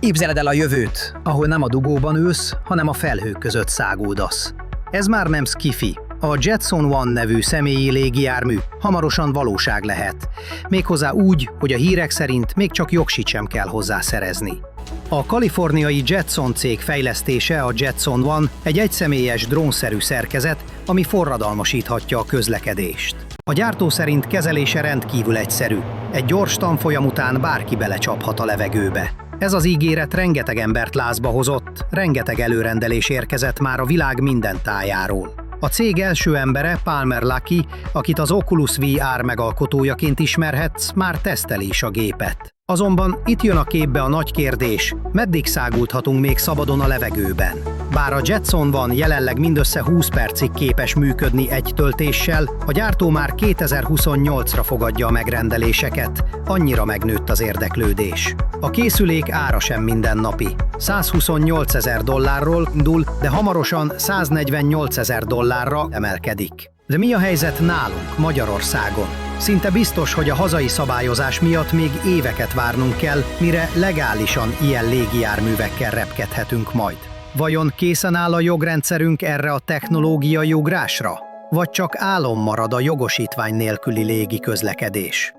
Képzeled el a jövőt, ahol nem a dugóban ülsz, hanem a felhők között száguldasz. Ez már nem sci-fi. A Jetson One nevű személyi légijármű hamarosan valóság lehet. Méghozzá úgy, hogy a hírek szerint még csak jogsit sem kell hozzá szerezni. A kaliforniai Jetson cég fejlesztése, a Jetson One, egy egyszemélyes drónszerű szerkezet, ami forradalmasíthatja a közlekedést. A gyártó szerint kezelése rendkívül egyszerű. Egy gyors tanfolyam után bárki belecsaphat a levegőbe. Ez az ígéret rengeteg embert lázba hozott, rengeteg előrendelés érkezett már a világ minden tájáról. A cég első embere, Palmer Luckey, akit az Oculus VR megalkotójaként ismerhetsz, már teszteli is a gépet. Azonban itt jön a képbe a nagy kérdés, meddig száguldhatunk még szabadon a levegőben? Bár a Jetson One jelenleg mindössze 20 percig képes működni egy töltéssel, a gyártó már 2028-ra fogadja a megrendeléseket, annyira megnőtt az érdeklődés. A készülék ára sem mindennapi. $128,000 indul, de hamarosan $148,000 emelkedik. De mi a helyzet nálunk, Magyarországon? Szinte biztos, hogy a hazai szabályozás miatt még éveket várnunk kell, mire legálisan ilyen légijárművekkel repkedhetünk majd. Vajon készen áll a jogrendszerünk erre a technológiai ugrásra? Vagy csak álom marad a jogosítvány nélküli légi közlekedés?